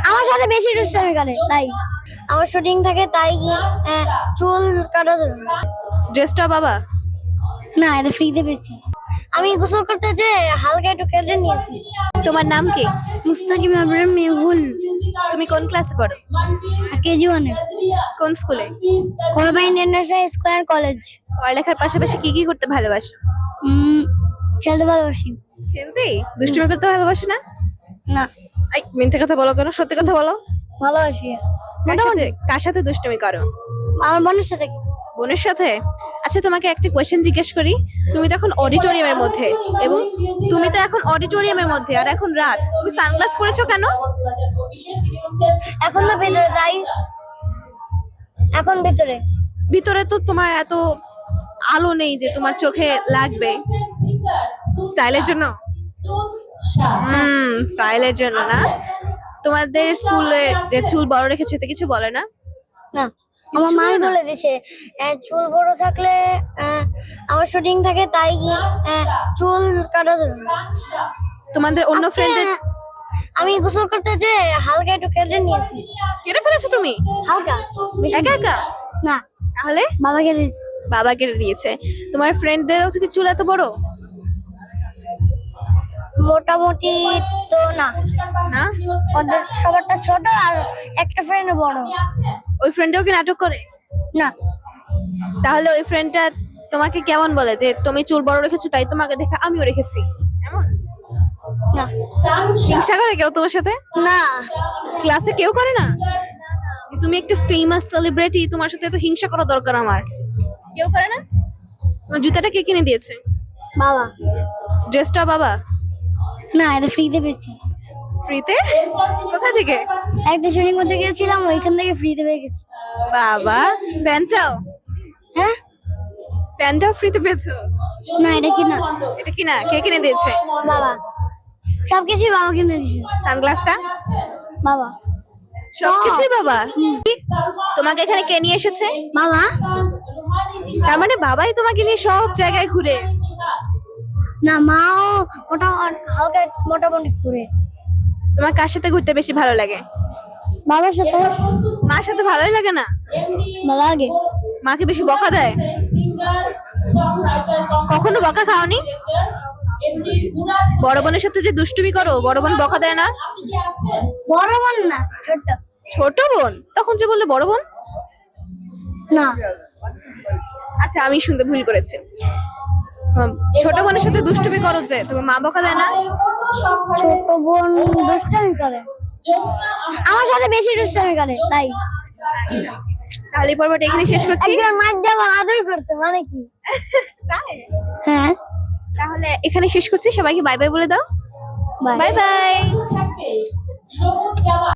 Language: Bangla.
আমার সাথে বেশি দুষ্টামি করে তাই আমার শুটিং থাকে তাই চুল কাটা যাবে না। ড্রেসটা বাবা? না, এটা ফ্রিতে পেয়েছি। আমি গোসল করতে যে হালকা একটু কেটে নিয়েছি। তোমার নাম কি? মুস্তাকিম আবরার মেহুল, তুমি কোন ক্লাসে পড়ো? কেজি 1 এ, কোন স্কুলে? Korba international square college. পড়ালেখার পাশাপাশি কি কি করতে ভালোবাসো? খেলতে ভালোবাসি। খেলতে? দুষ্টুমি করতে ভালোবাসো না? না, এই মিথ্যে কথা বলো কেন? সত্যি কথা বলো। ভালোবাসি। কার সাথে দুষ্টুমি করো? আমার বোনের সাথে। বোনের সাথে? আচ্ছা, তোমাকে একটা কোয়েশ্চেন জিজ্ঞেস করি। তুমি তো এখন অডিটোরিয়ামের মধ্যে, এবং তুমি তো এখন অডিটোরিয়ামের মধ্যে, আর এখন রাত, তুমি সানগ্লাস পরেছো কেন? এখন না ভিতরে তাই, এখন ভিতরে। ভিতরে তো তোমার এত আলো নেই যে তোমার চোখে লাগবে। স্টাইলের জন্য? স্টাইলের জন্য না? তোমাদের স্কুলে যে চুল বড় রেখেছে তো কিছু বলে না? না, আমার মা বলে দিছে চুল বড় থাকলে আমার শুটিং থাকে তাই চুল কাটা যাবে না। তোমাদের অন্য ফ্রেন্ডদের? আমি গোসল করতে যে হালকা একটু কেটে নিয়েছি। কেটে ফেলেছো তুমি? হালকা, একা একা? না, তাহলে বাবা কেটে দিয়েছে। বাবা কেটে দিয়েছে। তোমার ফ্রেন্ডদেরও কি চুল এত বড়? মোটামুটি তো না, না, ওদের সবারটা ছোট আর একটা ফ্রেন্ড বড়। ওই ফ্রেন্ডও কি নাটক করে? না। তাহলে ওই ফ্রেন্ডটা তোমাকে কেমন বলে যে তুমি চুল বড় রেখেছো তাই তোমাকে দেখে আমিও রেখেছি, এমন? না। হিংসা করে কেউ তোমার সাথে? না, ক্লাসে কেউ করে না? তুমি একটা ফেমাস সেলিব্রিটি, তোমার সাথে এত হিংসা করা দরকার আমার? কেউ করে না? তোমার জুতাটা কে কিনে দিয়েছে? বাবা। ড্রেসটা বাবা? না, এটা ফ্রিতে পেয়েছি। ফ্রিতে? কোথা থেকে? একটা শুটিং করতে গেছিলাম, ওইখান থেকে ফ্রিতে পেয়ে গেছি। বাবা। প্যান্টটাও? হ্যাঁ। প্যান্টটাও ফ্রিতে পেয়েছো? না, এটা কি না। এটা কি না? কে কিনে দিয়েছে? বাবা। সবকিছুই বাবা কিনে দিয়েছে। সানগ্লাসটা? বাবা। সবকিছুই বাবা? তোমাকে এখানে কে নিয়ে এসেছে? বাবা। তার মানে বাবাই তোমাকে নিয়ে সব জায়গায় ঘুরে? না, মাও হালকা মোটামুটি ঘুরে। তোমার কার সাথে ঘুরতে বেশি ভালো লাগে? বাবার সাথে। মার সাথে ভালোই লাগে না? ভালো লাগে। মাকে বেশি বকা দেয়? কখনো বকা খাওনি? বড় বোনের সাথে যে দুষ্টুমি করো, বড় বোন বকা দেয় না? বড় বোন না, ছোট। ছোট বোন? তখন যে বললে বড় বোন। না। আচ্ছা, আমি শুনতে ভুল করেছি। ছোট বোনের সাথে দুষ্টুমি করো যে, তোমার মা বকা দেয় না? ছোট বোন দুষ্টামি করে, আমার সাথে বেশি দুষ্টামি করে তাই। তাহলে এই পর্বটা এখানে শেষ করছি। একজন মার দেওয়া আদর করছে মানে কি? হ্যাঁ। তাহলে এখানে শেষ করছি, সবাইকে বাই বাই বলে দাও। Bye bye bye.